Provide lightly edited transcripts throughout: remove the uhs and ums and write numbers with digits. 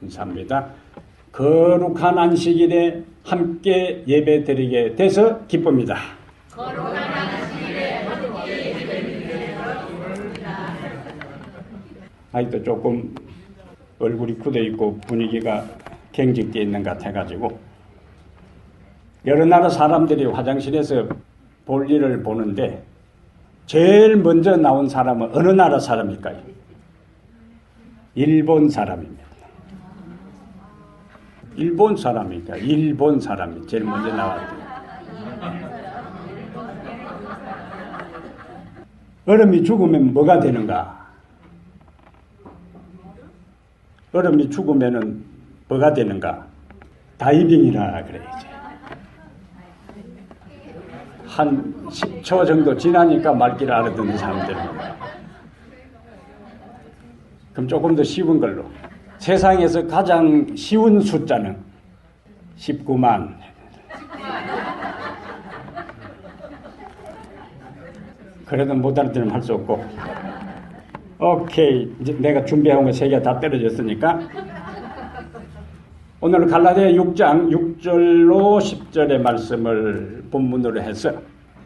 감사합니다. 거룩한 안식일에 함께 예배 드리게 돼서 기쁩니다. 거룩한 안식일에 함께 예배 드리게 돼서 기쁩니다. 아직도 조금 얼굴이 굳어 있고 분위기가 경직되어 있는 것 같아가지고 여러 나라 사람들이 화장실에서 볼일을 보는데 제일 먼저 나온 사람은 어느 나라 사람일까요? 일본 사람입니다. 일본 사람이니까 일본 사람이 제일 먼저 나왔대요. 얼음이 죽으면 뭐가 되는가? 얼음이 죽으면은 뭐가 되는가? 다이빙이라 그래야지. 한 10초 정도 지나니까 말귀를 알아듣는 사람들은. 그럼 조금 더 쉬운 걸로. 세상에서 가장 쉬운 숫자는 19만. 그래도 못 알아들으면 할 수 없고. 오케이. 이제 내가 준비한 거 3개 다 떨어졌으니까. 오늘 갈라디아 6장 6절로 10절의 말씀을 본문으로 해서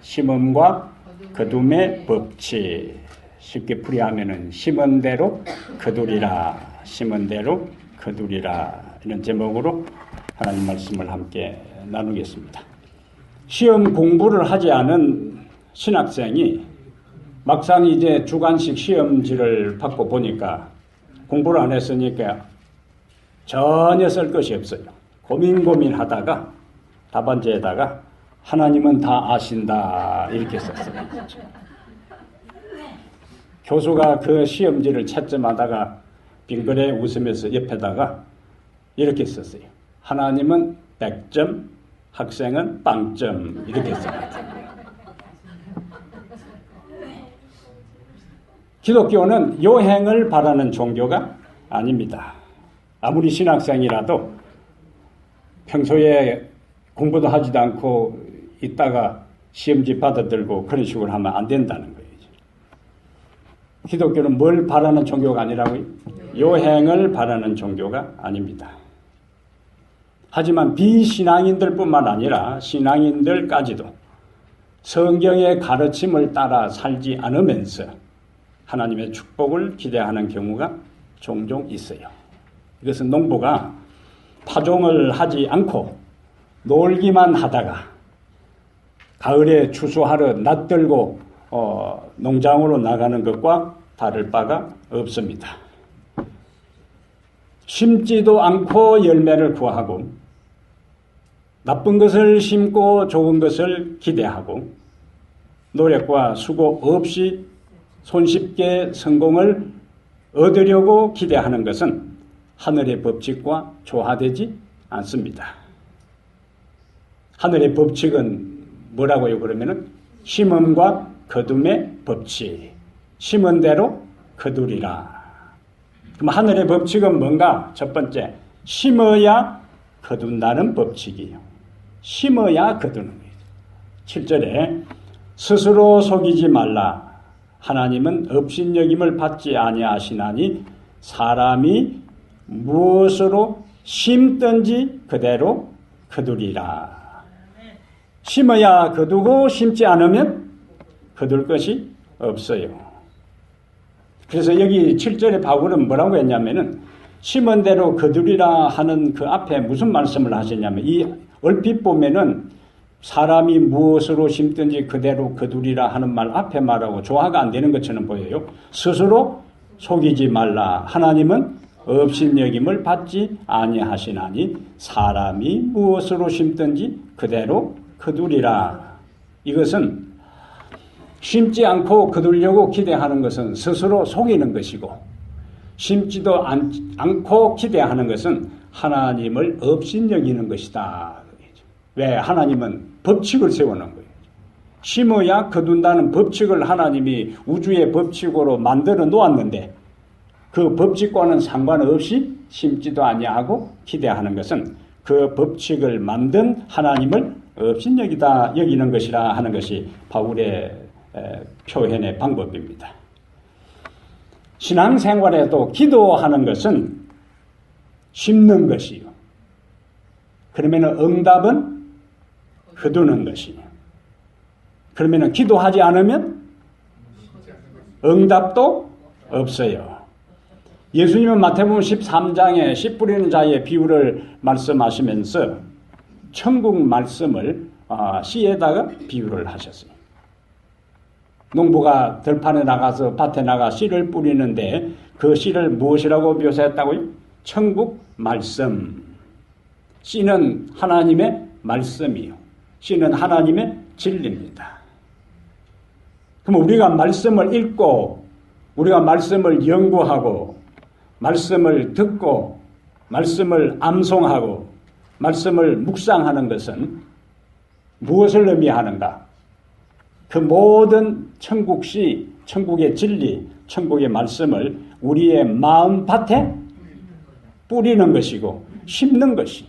심음과 거둠의 법칙. 쉽게 풀이하면은 심은 대로 거두리라. 심은 대로 거두리라. 이런 제목으로 하나님 말씀을 함께 나누겠습니다. 시험 공부를 하지 않은 신학생이 막상 이제 주관식 시험지를 받고 보니까 공부를 안 했으니까 전혀 쓸 것이 없어요. 고민하다가 답안지에다가 하나님은 다 아신다 이렇게 썼어요. 교수가 그 시험지를 채점하다가 빙그레 웃으면서 옆에다가 이렇게 썼어요. 하나님은 100점, 학생은 빵점 이렇게 썼어요. 기독교는 요행을 바라는 종교가 아닙니다. 아무리 신학생이라도 평소에 공부도 하지도 않고 있다가 시험지 받아들고 그런 식으로 하면 안 된다는 거예요. 기독교는 뭘 바라는 종교가 아니라고요? 요행을 바라는 종교가 아닙니다. 하지만 비신앙인들뿐만 아니라 신앙인들까지도 성경의 가르침을 따라 살지 않으면서 하나님의 축복을 기대하는 경우가 종종 있어요. 이것은 농부가 파종을 하지 않고 놀기만 하다가 가을에 추수하러 낯들고 농장으로 나가는 것과 다를 바가 없습니다. 심지도 않고 열매를 구하고 나쁜 것을 심고 좋은 것을 기대하고 노력과 수고 없이 손쉽게 성공을 얻으려고 기대하는 것은 하늘의 법칙과 조화되지 않습니다. 하늘의 법칙은 뭐라고요? 그러면은 심음과 거둠의 법칙. 심은 대로 거두리라. 그럼 하늘의 법칙은 뭔가? 첫 번째, 심어야 거둔다는 법칙이에요. 심어야 거두는 거예요. 7절에 스스로 속이지 말라. 하나님은 업신여김을 받지 아니하시나니 사람이 무엇으로 심든지 그대로 거두리라. 심어야 거두고 심지 않으면 거둘 것이 없어요. 그래서 여기 7절에 바울은 뭐라고 했냐면은 심은 대로 거두리라 하는 그 앞에 무슨 말씀을 하셨냐면 이 얼핏 보면은 사람이 무엇으로 심든지 그대로 거두리라 하는 말 앞에 말하고 조화가 안 되는 것처럼 보여요. 스스로 속이지 말라. 하나님은 업신여김을 받지 아니하시나니 사람이 무엇으로 심든지 그대로 거두리라. 이것은 심지 않고 거두려고 기대하는 것은 스스로 속이는 것이고 심지도 않고 기대하는 것은 하나님을 업신여기는 것이다. 왜? 하나님은 법칙을 세워놓은 거예요. 심어야 거둔다는 법칙을 하나님이 우주의 법칙으로 만들어 놓았는데 그 법칙과는 상관없이 심지도 아니하고 기대하는 것은 그 법칙을 만든 하나님을 업신여기다 여기는 것이라 하는 것이 바울의 표현의 방법입니다. 신앙생활에도 기도하는 것은 심는 것이요. 그러면 응답은 거두는 것이요. 그러면 기도하지 않으면 응답도 없어요. 예수님은 마태복음 13장에 씨 뿌리는 자의 비유를 말씀하시면서 천국 말씀을 씨에다가 비유를 하셨어요. 농부가 들판에 나가서 밭에 나가 씨를 뿌리는데 그 씨를 무엇이라고 묘사했다고요? 천국 말씀. 씨는 하나님의 말씀이요. 씨는 하나님의 진리입니다. 그럼 우리가 말씀을 읽고 우리가 말씀을 연구하고 말씀을 듣고 말씀을 암송하고 말씀을 묵상하는 것은 무엇을 의미하는가? 그 모든 천국시, 천국의 진리, 천국의 말씀을 우리의 마음밭에 뿌리는 것이고 심는 것이.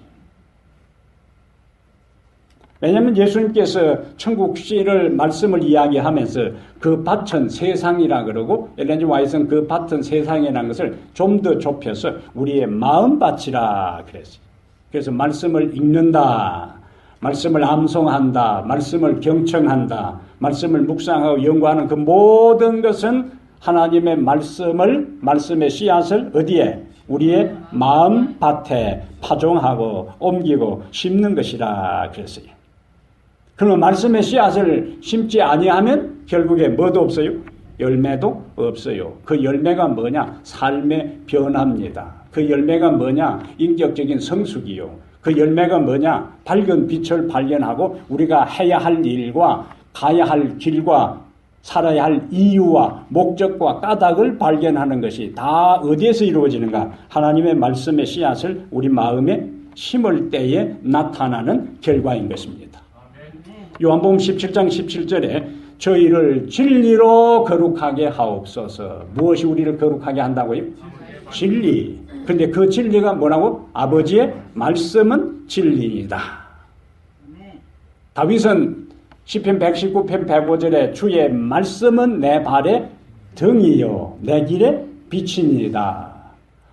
왜냐하면 예수님께서 천국시를 말씀을 이야기하면서 그 밭은 세상이라 그러고 엘렌 와이트는 그 밭은 세상이라는 것을 좀 더 좁혀서 우리의 마음밭이라 그랬어요. 그래서 말씀을 읽는다, 말씀을 암송한다, 말씀을 경청한다, 말씀을 묵상하고 연구하는 그 모든 것은 하나님의 말씀의 씨앗을 어디에? 우리의 마음밭에 파종하고 옮기고 심는 것이라 그랬어요. 그러면 말씀의 씨앗을 심지 아니하면 결국에 뭐도 없어요? 열매도 없어요. 그 열매가 뭐냐? 삶의 변화입니다. 그 열매가 뭐냐? 인격적인 성숙이요. 그 열매가 뭐냐? 밝은 빛을 발견하고 우리가 해야 할 일과 가야 할 길과 살아야 할 이유와 목적과 까닭을 발견하는 것이 다 어디에서 이루어지는가? 하나님의 말씀의 씨앗을 우리 마음에 심을 때에 나타나는 결과인 것입니다. 요한복음 17장 17절에 저희를 진리로 거룩하게 하옵소서. 무엇이 우리를 거룩하게 한다고요? 진리. 근데 그 진리가 뭐라고? 아버지의 말씀은 진리이다. 다윗은 시편 119편 105절에 주의 말씀은 내 발의 등이요 내 길의 빛이니이다.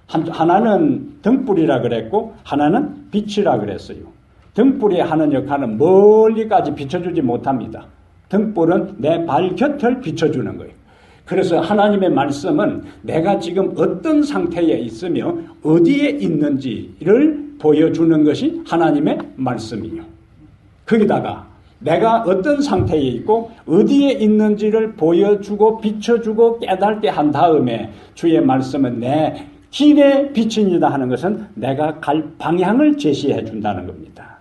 하나는 등불이라 그랬고 하나는 빛이라 그랬어요. 등불이 하는 역할은 멀리까지 비춰주지 못합니다. 등불은 내 발 곁을 비춰주는 거예요. 그래서 하나님의 말씀은 내가 지금 어떤 상태에 있으며 어디에 있는지를 보여주는 것이 하나님의 말씀이에요. 거기다가 내가 어떤 상태에 있고 어디에 있는지를 보여주고 비춰주고 깨닫게 한 다음에 주의 말씀은 내 길의 빛입니다 하는 것은 내가 갈 방향을 제시해 준다는 겁니다.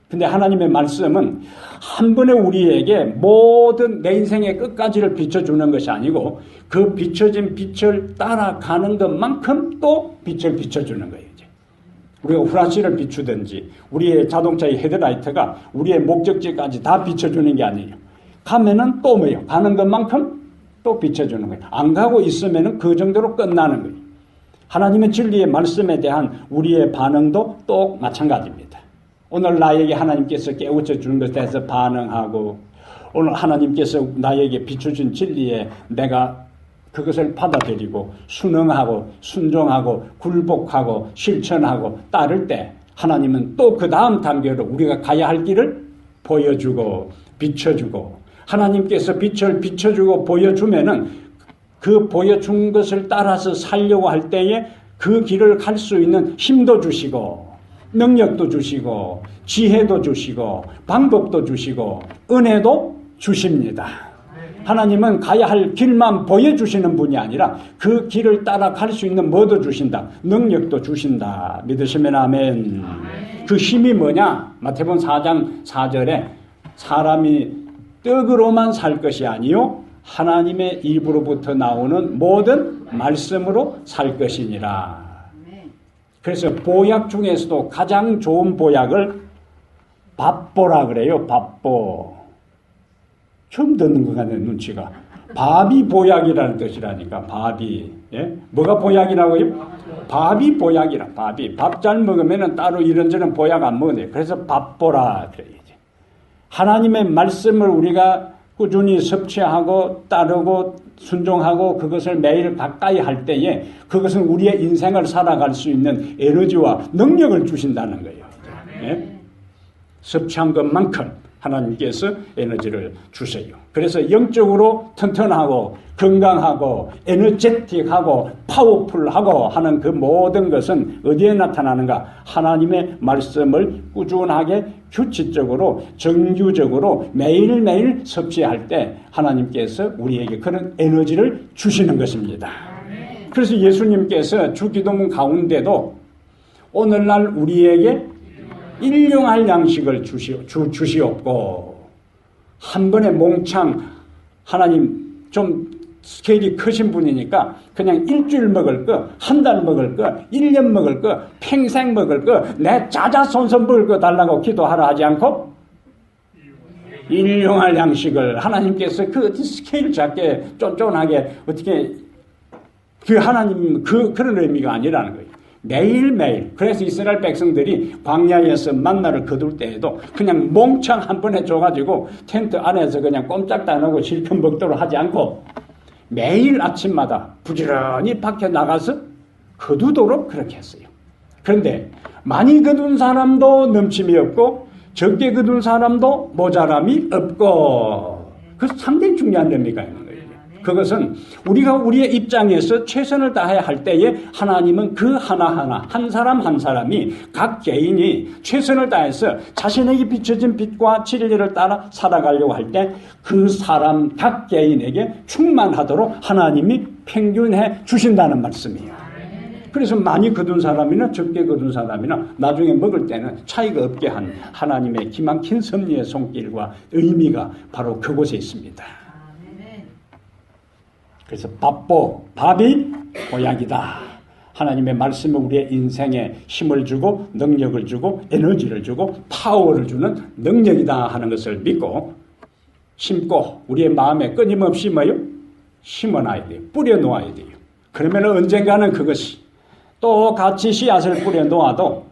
근데 하나님의 말씀은 한 번에 우리에게 모든 내 인생의 끝까지를 비춰주는 것이 아니고 그 비춰진 빛을 따라가는 것만큼 또 빛을 비춰주는 거예요. 이제. 우리가 후라시를 비추든지 우리의 자동차의 헤드라이트가 우리의 목적지까지 다 비춰주는 게 아니에요. 가면은 또 뭐예요? 가는 것만큼 또 비춰주는 거예요. 안 가고 있으면은 그 정도로 끝나는 거예요. 하나님의 진리의 말씀에 대한 우리의 반응도 또 마찬가지입니다. 오늘 나에게 하나님께서 깨우쳐 주는 것에 대해서 반응하고 오늘 하나님께서 나에게 비춰준 진리에 내가 그것을 받아들이고 순응하고 순종하고 굴복하고 실천하고 따를 때 하나님은 또 그 다음 단계로 우리가 가야 할 길을 보여주고 비춰주고 하나님께서 빛을 비춰주고 보여주면은 그 보여준 것을 따라서 살려고 할 때에 그 길을 갈 수 있는 힘도 주시고 능력도 주시고 지혜도 주시고 방법도 주시고 은혜도 주십니다. 하나님은 가야 할 길만 보여주시는 분이 아니라 그 길을 따라 갈 수 있는 뭐도 주신다. 능력도 주신다. 믿으시면 아멘. 그 힘이 뭐냐? 마태복음 4장 4절에 사람이 떡으로만 살 것이 아니요 하나님의 입으로부터 나오는 모든 말씀으로 살 것이니라. 그래서 보약 중에서도 가장 좋은 보약을 밥보라 그래요. 밥보. 처음 듣는 것 같네, 눈치가. 밥이 보약이라는 뜻이라니까, 밥이. 예? 뭐가 보약이라고요? 밥이 보약이라, 밥이. 밥 잘 먹으면 따로 이런저런 보약 안 먹네. 그래서 밥보라 그래요. 하나님의 말씀을 우리가 꾸준히 섭취하고 따르고 순종하고 그것을 매일 가까이 할 때에 그것은 우리의 인생을 살아갈 수 있는 에너지와 능력을 주신다는 거예요. 예? 섭취한 것만큼 하나님께서 에너지를 주세요. 그래서 영적으로 튼튼하고 건강하고 에너제틱하고 파워풀하고 하는 그 모든 것은 어디에 나타나는가? 하나님의 말씀을 꾸준하게 규칙적으로 정규적으로 매일매일 섭취할 때 하나님께서 우리에게 그런 에너지를 주시는 것입니다. 그래서 예수님께서 주기도문 가운데도 오늘날 우리에게 일용할 양식을 주시옵고, 한 번에 몽창, 하나님 좀 스케일이 크신 분이니까 그냥 일주일 먹을 거, 한 달 먹을 거, 1년 먹을 거, 평생 먹을 거, 내 자자손손 먹을 거 달라고 기도하라 하지 않고 일용할 양식을 하나님께서 그 스케일 작게 쫀쫀하게 어떻게 그 하나님 그런 의미가 아니라는 거예요. 매일매일. 그래서 이스라엘 백성들이 광야에서 만나를 거둘 때에도 그냥 몽창 한 번에 줘가지고 텐트 안에서 그냥 꼼짝도 안 하고 실컷 먹도록 하지 않고 매일 아침마다 부지런히 밖에 나가서 거두도록 그렇게 했어요. 그런데 많이 거둔 사람도 넘침이 없고 적게 거둔 사람도 모자람이 없고, 그래서 상당히 중요한 의미가 있는 거예요. 그것은 우리가 우리의 입장에서 최선을 다해야 할 때에 하나님은 그 하나하나 한 사람 한 사람이 각 개인이 최선을 다해서 자신에게 비춰진 빛과 진리를 따라 살아가려고 할 때 그 사람 각 개인에게 충만하도록 하나님이 평균해 주신다는 말씀이에요. 그래서 많이 거둔 사람이나 적게 거둔 사람이나 나중에 먹을 때는 차이가 없게 한 하나님의 기막힌 섭리의 손길과 의미가 바로 그곳에 있습니다. 그래서 밥이 보약이다. 하나님의 말씀은 우리의 인생에 힘을 주고 능력을 주고 에너지를 주고 파워를 주는 능력이다 하는 것을 믿고 심고 우리의 마음에 끊임없이 뭐요? 심어놔야 돼요. 뿌려놓아야 돼요. 그러면 언젠가는 그것이 또 같이 씨앗을 뿌려놓아도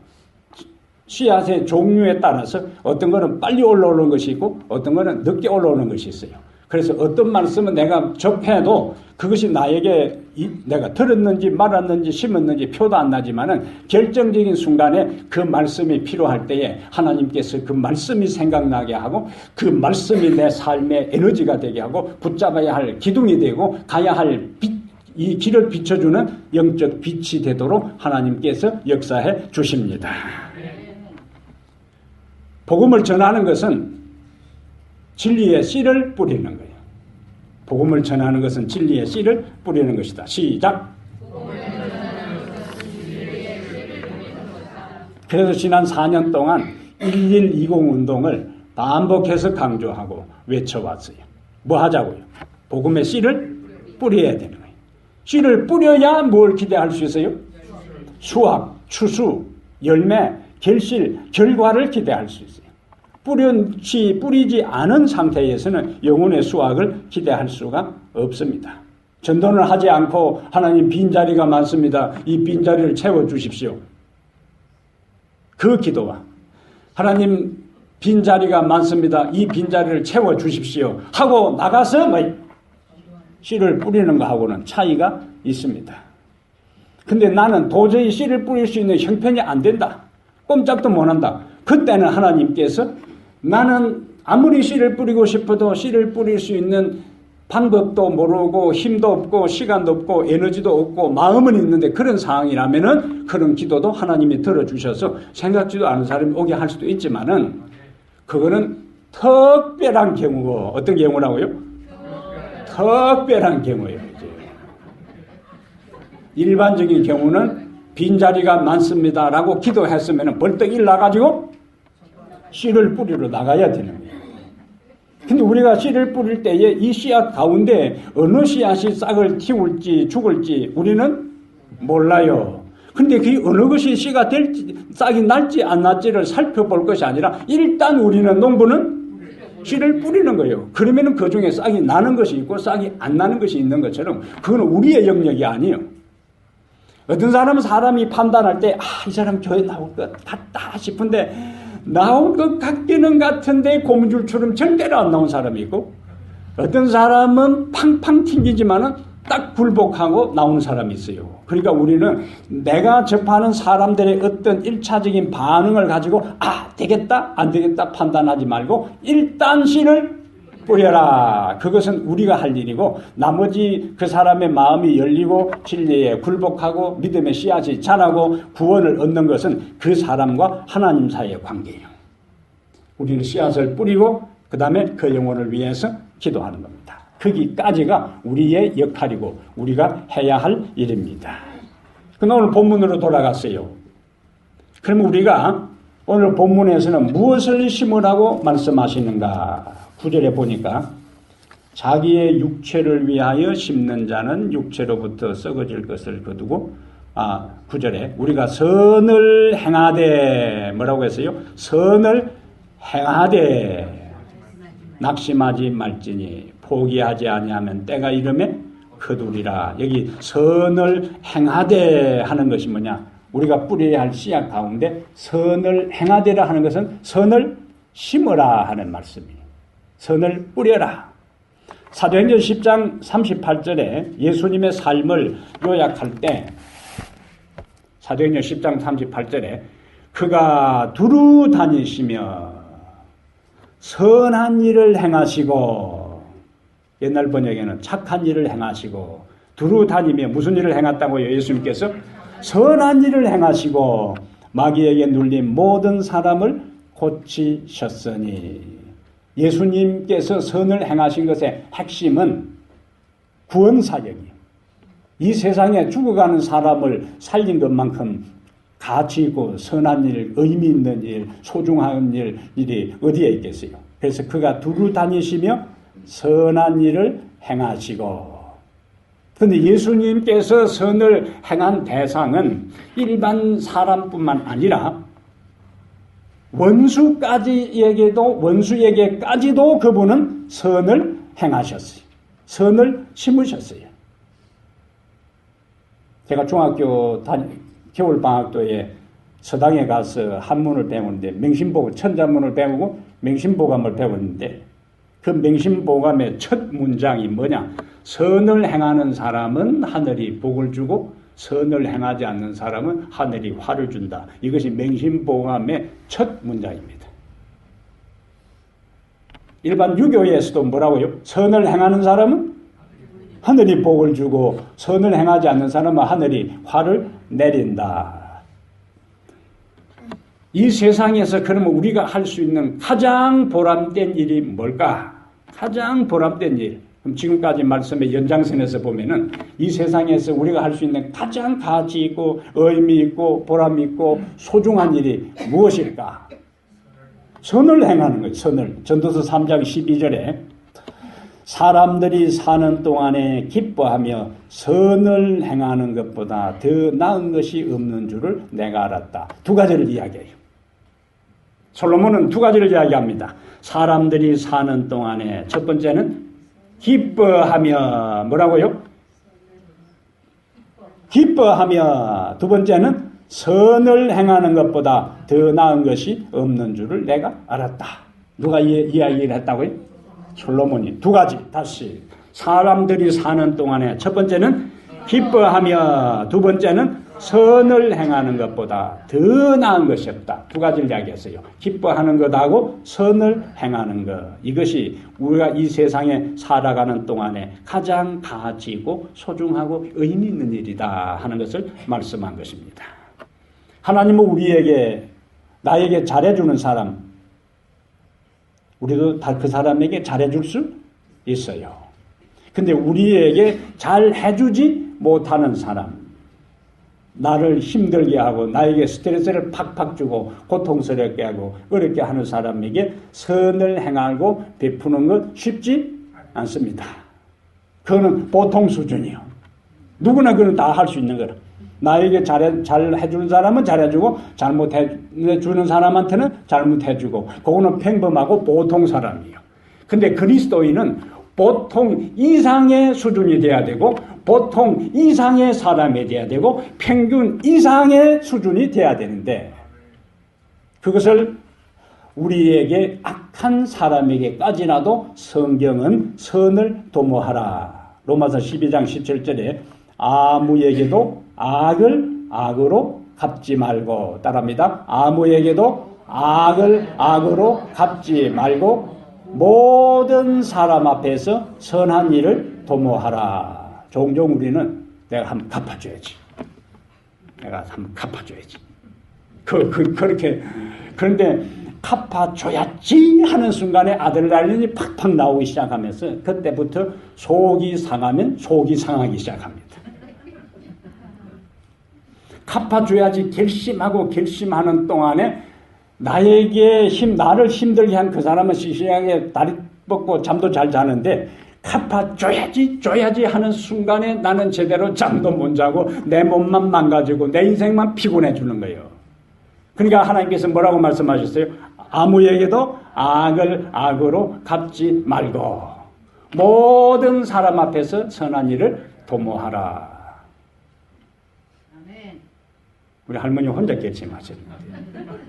씨앗의 종류에 따라서 어떤 거는 빨리 올라오는 것이 있고 어떤 거는 늦게 올라오는 것이 있어요. 그래서 어떤 말씀은 내가 접해도 그것이 나에게 내가 들었는지 말았는지 심었는지 표도 안 나지만은 결정적인 순간에 그 말씀이 필요할 때에 하나님께서 그 말씀이 생각나게 하고 그 말씀이 내 삶의 에너지가 되게 하고 붙잡아야 할 기둥이 되고 가야 할 이 길을 비춰주는 영적 빛이 되도록 하나님께서 역사해 주십니다. 복음을 전하는 것은 진리의 씨를 뿌리는 거예요. 복음을 전하는 것은 진리의 씨를 뿌리는 것이다. 시작. 그래서 지난 4년 동안 1120 운동을 반복해서 강조하고 외쳐왔어요. 뭐 하자고요? 복음의 씨를 뿌려야 되는 거예요. 씨를 뿌려야 뭘 기대할 수 있어요? 수확, 추수, 열매, 결실, 결과를 기대할 수 있어요. 뿌리지 않은 상태에서는 영혼의 수확을 기대할 수가 없습니다. 전도를 하지 않고 하나님 빈자리가 많습니다. 이 빈자리를 채워주십시오. 그 기도와 하나님 빈자리가 많습니다. 이 빈자리를 채워주십시오. 하고 나가서 씨를 뿌리는 거하고는 차이가 있습니다. 근데 나는 도저히 씨를 뿌릴 수 있는 형편이 안 된다. 꼼짝도 못 한다. 그때는 하나님께서 나는 아무리 씨를 뿌리고 싶어도 씨를 뿌릴 수 있는 방법도 모르고 힘도 없고 시간도 없고 에너지도 없고 마음은 있는데 그런 상황이라면은 그런 기도도 하나님이 들어주셔서 생각지도 않은 사람이 오게 할 수도 있지만은 그거는 특별한 경우고 어떤 경우라고요? 특별한 경우예요. 일반적인 경우는 빈자리가 많습니다라고 기도했으면 벌떡 일나가지고 씨를 뿌리러 나가야 되는 거예요. 근데 우리가 씨를 뿌릴 때에 이 씨앗 가운데 어느 씨앗이 싹을 틔울지 죽을지 우리는 몰라요. 근데 그 어느 것이 씨가 될지 싹이 날지 안 날지를 살펴볼 것이 아니라 일단 우리는 농부는 씨를 뿌리는 거예요. 그러면 그 중에 싹이 나는 것이 있고 싹이 안 나는 것이 있는 것처럼 그건 우리의 영역이 아니에요. 어떤 사람이 판단할 때 이 사람 교회 나올 것 같다 싶은데 나올 것 같기는 같은데 고무줄처럼 절대로 안 나온 사람이 있고 어떤 사람은 팡팡 튕기지만은 딱 굴복하고 나오는 사람이 있어요. 그러니까 우리는 내가 접하는 사람들의 어떤 1차적인 반응을 가지고 되겠다 안 되겠다 판단하지 말고 일단 씨를 뿌려라. 그것은 우리가 할 일이고 나머지 그 사람의 마음이 열리고 진리에 굴복하고 믿음의 씨앗이 자라고 구원을 얻는 것은 그 사람과 하나님 사이의 관계예요. 우리는 씨앗을 뿌리고 그 다음에 그 영혼을 위해서 기도하는 겁니다. 거기까지가 우리의 역할이고 우리가 해야 할 일입니다. 그럼 오늘 본문으로 돌아갔어요. 그럼 우리가 오늘 본문에서는 무엇을 심으라고 말씀하시는가? 9절에 보니까 자기의 육체를 위하여 심는 자는 육체로부터 썩어질 것을 거두고 9절에 우리가 선을 행하되 뭐라고 했어요? 선을 행하되 낙심하지 말지니 포기하지 아니하면 때가 이르매 거두리라. 여기 선을 행하되 하는 것이 뭐냐? 우리가 뿌려야 할 씨앗 가운데 선을 행하되라 하는 것은 선을 심으라 하는 말씀이에요. 선을 뿌려라. 사도행전 10장 38절에 예수님의 삶을 요약할 때 사도행전 10장 38절에 그가 두루 다니시며 선한 일을 행하시고 옛날 번역에는 착한 일을 행하시고 두루 다니며 무슨 일을 행했다고요? 예수님께서 선한 일을 행하시고 마귀에게 눌린 모든 사람을 고치셨으니 예수님께서 선을 행하신 것의 핵심은 구원사역이에요. 이 세상에 죽어가는 사람을 살린 것만큼 가치 있고 선한 일, 의미 있는 일, 소중한 일이 어디에 있겠어요? 그래서 그가 두루 다니시며 선한 일을 행하시고 그런데 예수님께서 선을 행한 대상은 일반 사람뿐만 아니라 원수에게까지도 그분은 선을 행하셨어요. 선을 심으셨어요. 제가 중학교 겨울방학도에 서당에 가서 한문을 배우는데 천자문을 배우고 맹신보감을 배웠는데 그 맹신보감의 첫 문장이 뭐냐? 선을 행하는 사람은 하늘이 복을 주고 선을 행하지 않는 사람은 하늘이 화를 준다. 이것이 맹신보감의 첫 문장입니다. 일반 유교에서도 뭐라고요? 선을 행하는 사람은 하늘이 복을 주고 선을 행하지 않는 사람은 하늘이 화를 내린다. 이 세상에서 그러면 우리가 할 수 있는 가장 보람된 일이 뭘까? 가장 보람된 일. 그럼 지금까지 말씀의 연장선에서 보면은 이 세상에서 우리가 할 수 있는 가장 가치 있고 의미 있고 보람 있고 소중한 일이 무엇일까? 선을 행하는 거예요. 선을. 전도서 3장 12절에 사람들이 사는 동안에 기뻐하며 선을 행하는 것보다 더 나은 것이 없는 줄을 내가 알았다. 두 가지를 이야기해요. 솔로몬은 두 가지를 이야기합니다. 사람들이 사는 동안에 첫 번째는 기뻐하며 뭐라고요? 기뻐하며 두 번째는 선을 행하는 것보다 더 나은 것이 없는 줄을 내가 알았다. 누가 이야기를 했다고요? 솔로몬이. 두 가지 다시. 사람들이 사는 동안에 첫 번째는 기뻐하며 두 번째는 선을 행하는 것보다 더 나은 것이 없다. 두 가지를 이야기했어요. 기뻐하는 것하고 선을 행하는 것. 이것이 우리가 이 세상에 살아가는 동안에 가장 가치 있고 소중하고 의미 있는 일이다 하는 것을 말씀한 것입니다. 하나님은 우리에게 나에게 잘해주는 사람 우리도 다 그 사람에게 잘해줄 수 있어요. 근데 우리에게 잘해주지 못하는 사람 나를 힘들게 하고 나에게 스트레스를 팍팍 주고 고통스럽게 하고 어렵게 하는 사람에게 선을 행하고 베푸는 것 쉽지 않습니다. 그거는 보통 수준이요. 누구나 그건 다 할 수 있는 거라. 나에게 잘해주는 사람은 잘해주고 잘못해주는 사람한테는 잘못해주고 그거는 평범하고 보통 사람이에요. 근데 그리스도인은 보통 이상의 수준이 돼야 되고 보통 이상의 사람이 돼야 되고 평균 이상의 수준이 돼야 되는데 그것을 우리에게 악한 사람에게까지라도 성경은 선을 도모하라. 로마서 12장 17절에 아무에게도 악을 악으로 갚지 말고, 따라합니다. 아무에게도 악을 악으로 갚지 말고 모든 사람 앞에서 선한 일을 도모하라. 종종 우리는 내가 한번 갚아줘야지. 내가 한번 갚아줘야지. 그렇게. 그런데 갚아줘야지 하는 순간에 아드레날린이 팍팍 나오기 시작하면서 그때부터 속이 상하면 속이 상하기 시작합니다. 갚아줘야지 결심하는 동안에 나를 힘들게 한 그 사람은 시시하게 다리 뻗고 잠도 잘 자는데 갚아줘야지 하는 순간에 나는 제대로 잠도 못 자고 내 몸만 망가지고 내 인생만 피곤해 주는 거예요. 그러니까 하나님께서 뭐라고 말씀하셨어요? 아무에게도 악을 악으로 갚지 말고 모든 사람 앞에서 선한 일을 도모하라. 아멘. 우리 할머니 혼자 결심하셔야 돼요.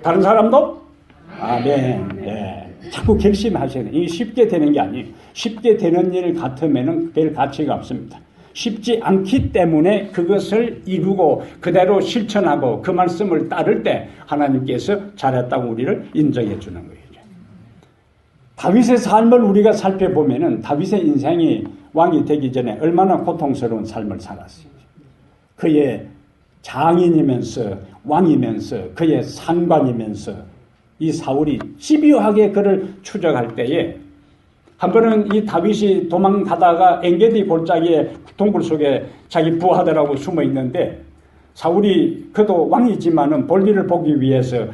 다른 사람도? 아멘. 예. 자꾸 결심하셔야 돼요. 이게 쉽게 되는 게 아니에요. 쉽게 되는 일 같으면 별 가치가 없습니다. 쉽지 않기 때문에 그것을 이루고 그대로 실천하고 그 말씀을 따를 때 하나님께서 잘했다고 우리를 인정해 주는 거예요. 다윗의 삶을 우리가 살펴보면은 다윗의 인생이 왕이 되기 전에 얼마나 고통스러운 삶을 살았어요. 그의 장인이면서 왕이면서 그의 상관이면서 이 사울이 집요하게 그를 추적할 때에 한 번은 이 다윗이 도망가다가 엔게디 골짜기에 동굴 속에 자기 부하들하고 숨어 있는데 사울이 그도 왕이지만은 볼일을 보기 위해서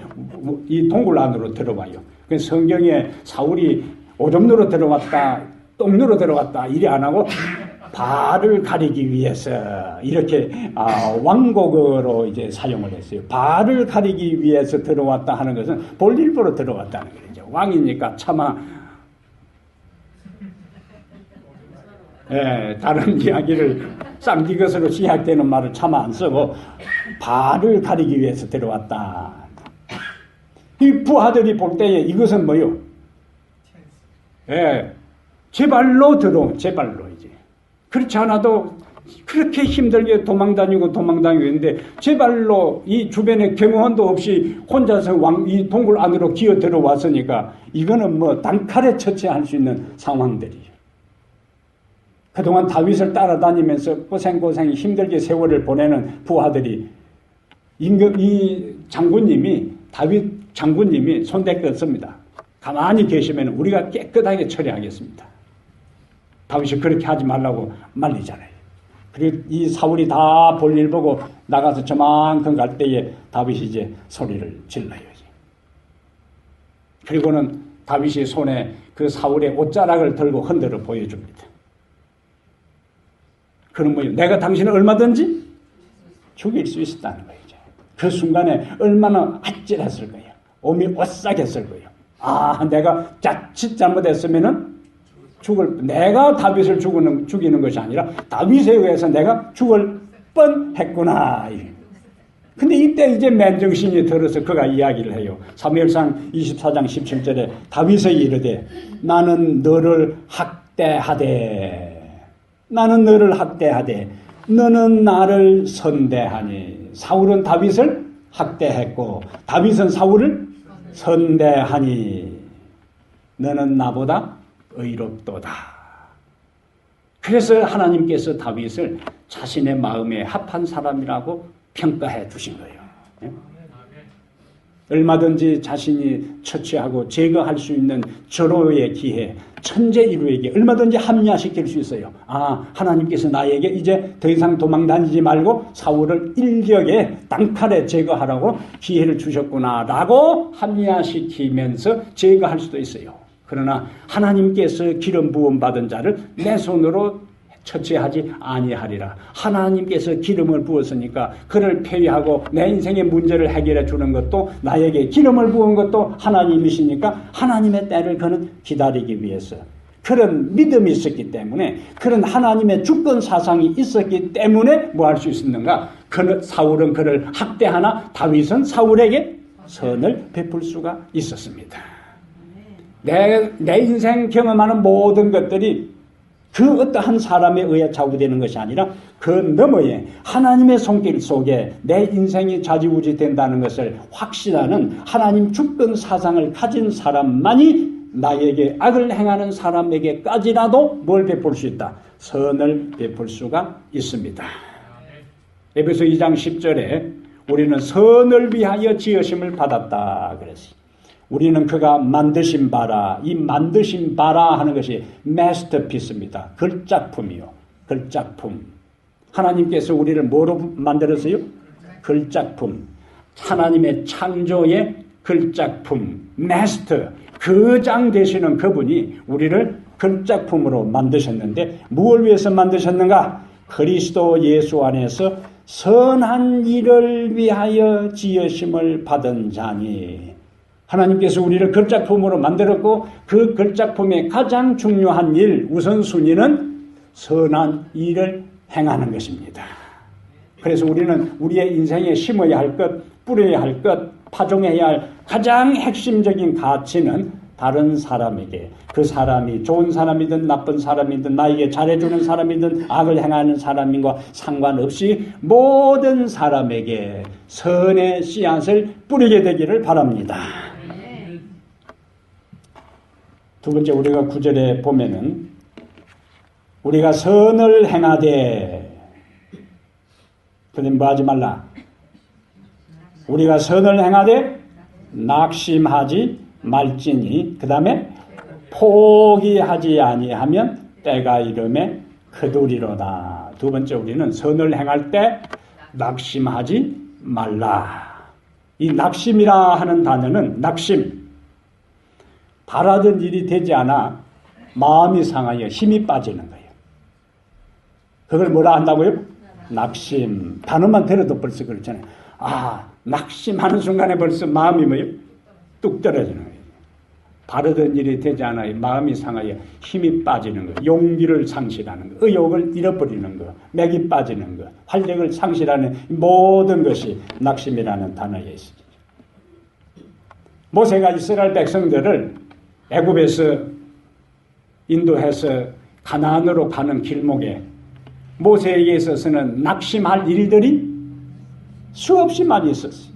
이 동굴 안으로 들어와요. 그래서 성경에 사울이 오줌누로 들어왔다, 똥누로 들어왔다 이리 안 하고 발을 가리기 위해서 이렇게 왕곡어로 이제 사용을 했어요. 발을 가리기 위해서 들어왔다 하는 것은 볼일 보러 들어왔다는 거죠. 왕이니까 차마 다른 이야기를 쌍디 것으로 시작되는 말을 차마 안 쓰고 발을 가리기 위해서 들어왔다. 이 부하들이 볼 때에 이것은 뭐요? 제 발로 제 발로 이제. 그렇지 않아도 그렇게 힘들게 도망다니고 있는데 제 발로 이 주변에 경호원도 없이 혼자서 이 동굴 안으로 기어 들어왔으니까 이거는 뭐 단칼에 처치할 수 있는 상황들이에요. 그동안 다윗을 따라다니면서 고생 힘들게 세월을 보내는 부하들이 이 장군님이 다윗 장군님이 손대었습니다. 가만히 계시면 우리가 깨끗하게 처리하겠습니다. 다윗이 그렇게 하지 말라고 말리잖아요. 그리고 이 사울이 다 볼일 보고 나가서 저만큼 갈 때에 다윗이 이제 소리를 질러요. 그리고는 다윗이 손에 그 사울의 옷자락을 들고 흔들어 보여줍니다. 그런 뭐예요? 내가 당신을 얼마든지 죽일 수 있었다는 거예요. 그 순간에 얼마나 아찔했을 거예요. 몸이 오싹했을 거예요. 내가 자칫 잘못했으면은 내가 다윗을 죽이는 것이 아니라 다윗에 의해서 내가 죽을 뻔했구나. 근데 이때 이제 맨정신이 들어서 그가 이야기를 해요. 사무엘상 24장 17절에 다윗이 이르되 나는 너를 학대하되 너는 나를 선대하니. 사울은 다윗을 학대했고 다윗은 사울을 선대하니 너는 나보다 의롭도다. 그래서 하나님께서 다윗을 자신의 마음에 합한 사람이라고 평가해 두신 거예요. 얼마든지 자신이 처치하고 제거할 수 있는 절호의 기회, 천재 인류에게 얼마든지 합리화시킬 수 있어요. 하나님께서 나에게 이제 더 이상 도망 다니지 말고 사울을 일격에 단칼에 제거하라고 기회를 주셨구나라고 합리화시키면서 제거할 수도 있어요. 그러나 하나님께서 기름 부음 받은 자를 내 손으로 처치하지 아니하리라. 하나님께서 기름을 부었으니까 그를 폐위하고 내 인생의 문제를 해결해 주는 것도 나에게 기름을 부은 것도 하나님이시니까 하나님의 때를 그는 기다리기 위해서 그런 믿음이 있었기 때문에 그런 하나님의 주권 사상이 있었기 때문에 뭐 할 수 있었는가? 사울은 그를 학대하나 다윗은 사울에게 선을 베풀 수가 있었습니다. 내 인생 경험하는 모든 것들이 그 어떠한 사람에 의해 좌우되는 것이 아니라 그 너머에 하나님의 손길 속에 내 인생이 좌지우지 된다는 것을 확신하는 하나님 주권 사상을 가진 사람만이 나에게 악을 행하는 사람에게까지라도 뭘 베풀 수 있다? 선을 베풀 수가 있습니다. 에베소 2장 10절에 우리는 선을 위하여 지으심을 받았다 그랬어요. 우리는 그가 만드신 바라. 이 만드신 바라 하는 것이 마스터피스입니다. 걸작품이요. 걸작품. 하나님께서 우리를 뭐로 만들었어요? 걸작품. 하나님의 창조의 걸작품. 마스터. 거장 되시는 그분이 우리를 걸작품으로 만드셨는데 무엇을 위해서 만드셨는가? 그리스도 예수 안에서 선한 일을 위하여 지으심을 받은 자니. 하나님께서 우리를 걸작품으로 만들었고 그 걸작품의 가장 중요한 일, 우선순위는 선한 일을 행하는 것입니다. 그래서 우리는 우리의 인생에 심어야 할 것, 뿌려야 할 것, 파종해야 할 가장 핵심적인 가치는 다른 사람에게, 그 사람이 좋은 사람이든 나쁜 사람이든 나에게 잘해주는 사람이든 악을 행하는 사람인과 상관없이 모든 사람에게 선의 씨앗을 뿌리게 되기를 바랍니다. 두 번째, 우리가 9절에 보면은 우리가 선을 행하되, 그런데 뭐 하지 말라? 우리가 선을 행하되 낙심하지 말지니, 그 다음에 포기하지 아니하면 때가 이름에 그두리로다. 두 번째, 우리는 선을 행할 때 낙심하지 말라. 이 낙심이라 하는 단어는 낙심, 바라던 일이 되지 않아 마음이 상하여 힘이 빠지는 거예요. 그걸 뭐라 한다고요? 낙심. 단어만 들어도 벌써 그렇잖아요. 아, 낙심하는 순간에 벌써 마음이 뭐예요? 뚝 떨어지는 거예요. 바라던 일이 되지 않아 마음이 상하여 힘이 빠지는 거, 용기를 상실하는 거, 의욕을 잃어버리는 거, 맥이 빠지는 거, 활력을 상실하는 모든 것이 낙심이라는 단어에 있습니다. 모세가 이스라엘 백성들을 애굽에서 인도해서 가나안으로 가는 길목에 모세에게 있어서는 낙심할 일들이 수없이 많이 있었어요.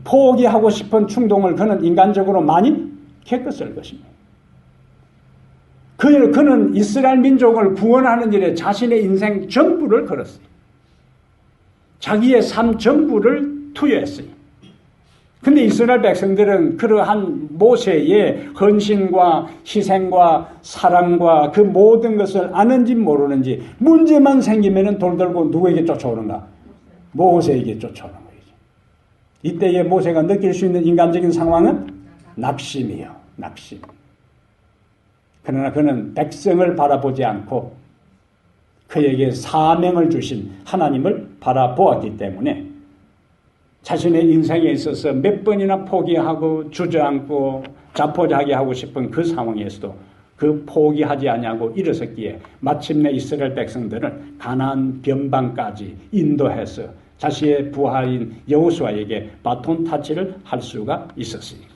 포기하고 싶은 충동을 그는 인간적으로 많이 겪었을 것입니다. 그는 이스라엘 민족을 구원하는 일에 자신의 인생 전부를 걸었어요. 자기의 삶 전부를 투여했어요. 근데 이스라엘 백성들은 그러한 모세의 헌신과 희생과 사랑과 그 모든 것을 아는지 모르는지 문제만 생기면 돌들고 누구에게 쫓아오는가? 모세에게 쫓아오는 거죠. 이때에 모세가 느낄 수 있는 인간적인 상황은 낙심이요. 낙심. 그러나 그는 백성을 바라보지 않고 그에게 사명을 주신 하나님을 바라보았기 때문에 자신의 인생에 있어서 몇 번이나 포기하고 주저앉고 자포자기 하고 싶은 그 상황에서도 그 포기하지 아니하고 일어섰기에 마침내 이스라엘 백성들은 가나안 변방까지 인도해서 자신의 부하인 여호수아에게 바톤 타치를 할 수가 있었습니다.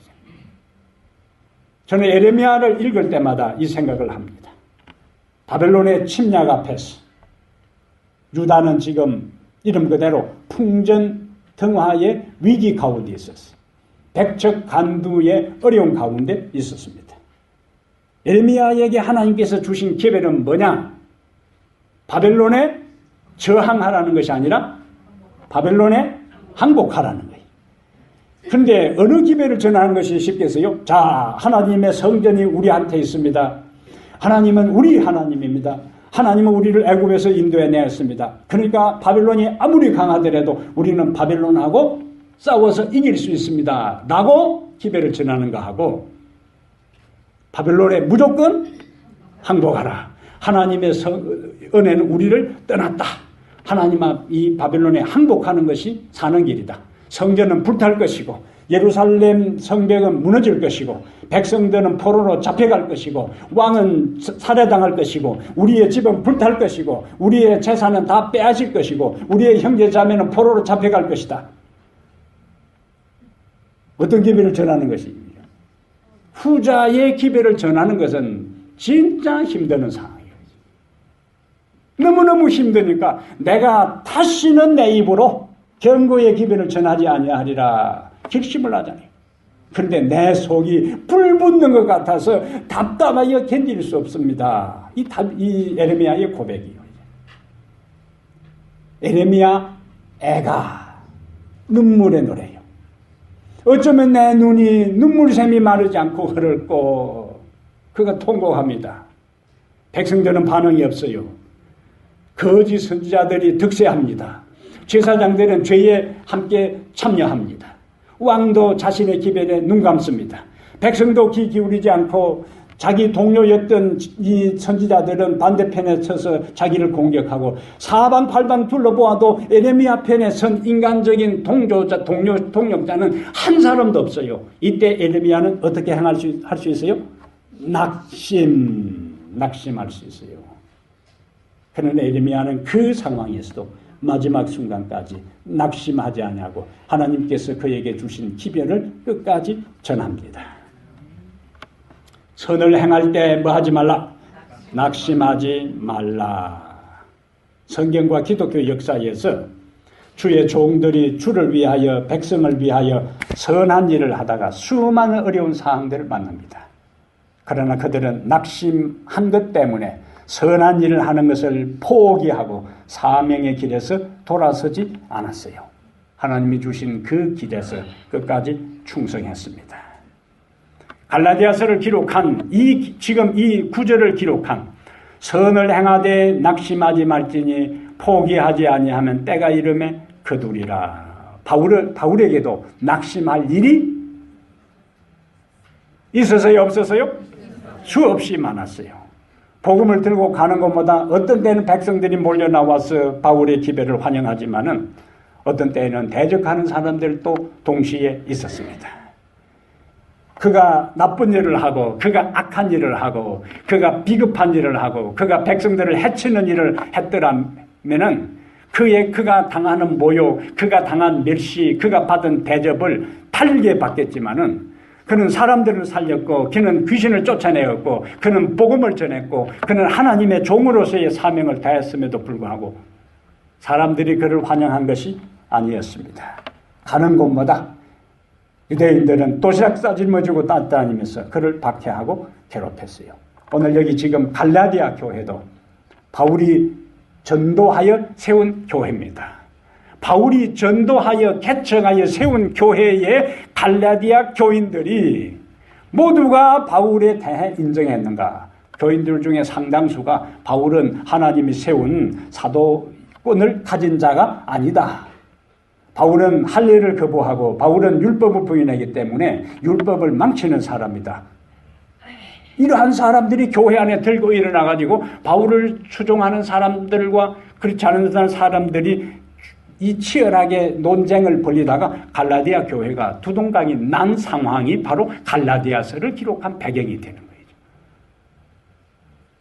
저는 예레미야를 읽을 때마다 이 생각을 합니다. 바벨론의 침략 앞에서 유다는 지금 이름 그대로 풍전등화의 위기 가운데 있었어요. 백척간두의 어려운 가운데 있었습니다. 예레미야에게 하나님께서 주신 기별은 뭐냐? 바벨론에 저항하라는 것이 아니라 바벨론에 항복하라는 거예요. 그런데 어느 기별을 전하는 것이 쉽겠어요? 자, 하나님의 성전이 우리한테 있습니다. 하나님은 우리 하나님입니다. 하나님은 우리를 애굽에서 인도해내었습니다. 그러니까 바벨론이 아무리 강하더라도 우리는 바벨론하고 싸워서 이길 수 있습니다. 라고 기별을 전하는가 하고, 바벨론에 무조건 항복하라. 하나님의 은혜는 우리를 떠났다. 하나님 앞 이 바벨론에 항복하는 것이 사는 길이다. 성전은 불탈 것이고 예루살렘 성벽은 무너질 것이고 백성들은 포로로 잡혀갈 것이고 왕은 살해당할 것이고 우리의 집은 불탈 것이고 우리의 재산은 다 빼앗을 것이고 우리의 형제자매는 포로로 잡혀갈 것이다. 어떤 기별을 전하는 것입니까? 후자의 기별을 전하는 것은 진짜 힘드는 상황이에요. 너무너무 힘드니까 내가 다시는 내 입으로 경고의 기별을 전하지 아니하리라 결심을 하잖아요. 그런데 내 속이 불 붙는 것 같아서 답답하여 견딜 수 없습니다. 이 에레미야의 고백이에요. 에레미야 애가 눈물의 노래예요. 어쩌면 내 눈이 눈물샘이 마르지 않고 흐를꼬. 그가 통곡합니다. 백성들은 반응이 없어요. 거짓 선지자들이 득세합니다. 제사장들은 죄에 함께 참여합니다. 왕도 자신의 기별에 눈 감습니다. 백성도 귀 기울이지 않고 자기 동료였던 이 선지자들은 반대편에 서서 자기를 공격하고 사방팔방 둘러보아도 에레미야 편에 선 인간적인 동력자는 한 사람도 없어요. 이때 에레미야는 어떻게 할 수 있어요? 낙심할 수 있어요. 그러나 에레미야는 그 상황에서도 마지막 순간까지 낙심하지 아니하고 하나님께서 그에게 주신 기별을 끝까지 전합니다. 선을 행할 때 뭐 하지 말라? 낙심하지 말라. 성경과 기독교 역사에서 주의 종들이 주를 위하여 백성을 위하여 선한 일을 하다가 수많은 어려운 상황들을 만납니다. 그러나 그들은 낙심한 것 때문에 선한 일을 하는 것을 포기하고 사명의 길에서 돌아서지 않았어요. 하나님이 주신 그 길에서 끝까지 충성했습니다. 갈라디아서를 기록한 지금 이 구절을 기록한 선을 행하되 낙심하지 말지니 포기하지 아니하면 때가 이르매 거두리라. 바울에게도 낙심할 일이 있었어요, 없었어요? 수없이 많았어요. 복음을 들고 가는 것보다 어떤 때는 백성들이 몰려 나와서 바울의 기별을 환영하지만은 어떤 때는 대적하는 사람들도 동시에 있었습니다. 그가 나쁜 일을 하고, 그가 악한 일을 하고, 그가 비겁한 일을 하고, 그가 백성들을 해치는 일을 했더라면은 그가 당하는 모욕, 그가 당한 멸시, 그가 받은 대접을 달게 받겠지만은 그는 사람들을 살렸고, 그는 귀신을 쫓아내었고, 그는 복음을 전했고, 그는 하나님의 종으로서의 사명을 다했음에도 불구하고 사람들이 그를 환영한 것이 아니었습니다. 가는 곳마다 유대인들은 도시락 싸질머지고 따라다니면서 그를 박해하고 괴롭혔어요. 오늘 여기 지금 갈라디아 교회도 바울이 전도하여 세운 교회입니다. 바울이 전도하여 개척하여 세운 교회의 갈라디아 교인들이 모두가 바울에 대해 인정했는가? 교인들 중에 상당수가 바울은 하나님이 세운 사도권을 가진 자가 아니다. 바울은 할례를 거부하고 바울은 율법을 부인하기 때문에 율법을 망치는 사람이다. 이러한 사람들이 교회 안에 들고 일어나가지고 바울을 추종하는 사람들과 그렇지 않은 사람들이 이 치열하게 논쟁을 벌이다가 갈라디아 교회가 두동강이 난 상황이 바로 갈라디아서를 기록한 배경이 되는 거예요.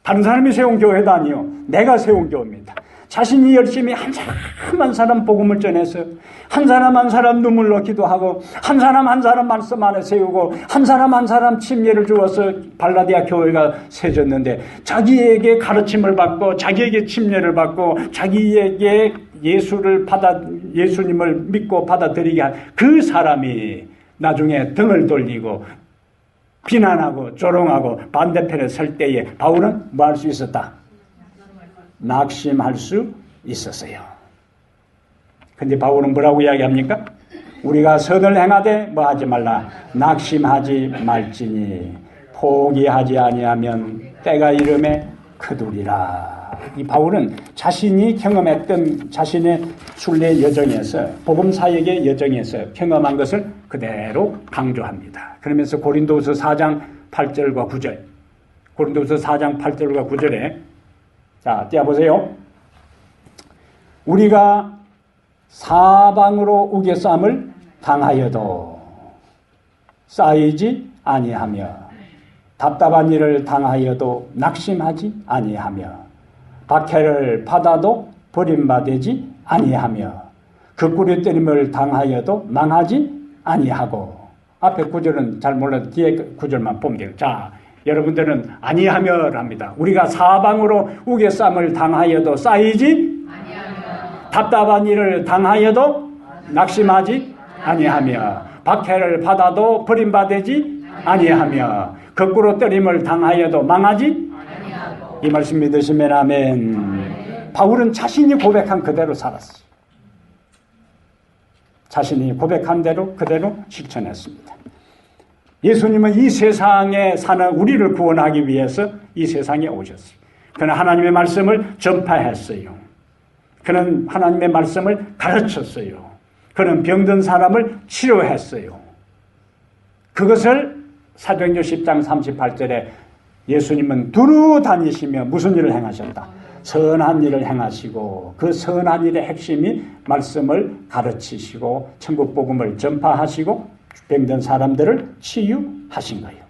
다른 사람이 세운 교회도 아니요, 내가 세운 교회입니다. 자신이 열심히 한 사람 한 사람 복음을 전해서 한 사람 한 사람 눈물로 기도하고 한 사람 한 사람 말씀 안에 세우고 한 사람 침례를 주어서 갈라디아 교회가 세졌는데 자기에게 가르침을 받고 자기에게 침례를 받고 자기에게 예수님을 믿고 받아들이게 한 그 사람이 나중에 등을 돌리고 비난하고 조롱하고 반대편에 설 때에 바울은 뭐 할 수 있었다? 낙심할 수 있었어요. 근데 바울은 뭐라고 이야기합니까? 우리가 선을 행하되 뭐 하지 말라. 낙심하지 말지니 포기하지 아니하면 때가 이름에 거두리라. 이 바울은 자신이 경험했던 자신의 순례 여정에서 복음 사역의 여정에서 경험한 것을 그대로 강조합니다. 그러면서 고린도후서 4장 8절과 9절 고린도후서 4장 8절과 9절에 자, 띄워보세요. 우리가 사방으로 우겨쌈을 당하여도 쌓이지 아니하며 답답한 일을 당하여도 낙심하지 아니하며 박해를 받아도 버림받지 아니하며 극구리 때림을 당하여도 망하지 아니하고 앞에 구절은 잘 몰라도 뒤에 구절만 보면 돼요. 자, 여러분들은 아니하며랍니다. 우리가 사방으로 우겨쌈을 당하여도 쌓이지 아니하며 답답한 일을 당하여도 낙심하지 아니하며 박해를 받아도 버림받지 아니하며 거꾸로 떨림을 당하여도 망하지 아니하고 이 말씀 믿으시면 아멘. 바울은 자신이 고백한 그대로 살았어요. 자신이 고백한 대로 그대로 실천했습니다. 예수님은 이 세상에 사는 우리를 구원하기 위해서 이 세상에 오셨어요. 그는 하나님의 말씀을 전파했어요. 그는 하나님의 말씀을 가르쳤어요. 그는 병든 사람을 치료했어요. 그것을 사도행전 10장 38절에 예수님은 두루 다니시며 무슨 일을 행하셨다? 선한 일을 행하시고 그 선한 일의 핵심이 말씀을 가르치시고 천국 복음을 전파하시고 병든 사람들을 치유하신 거예요.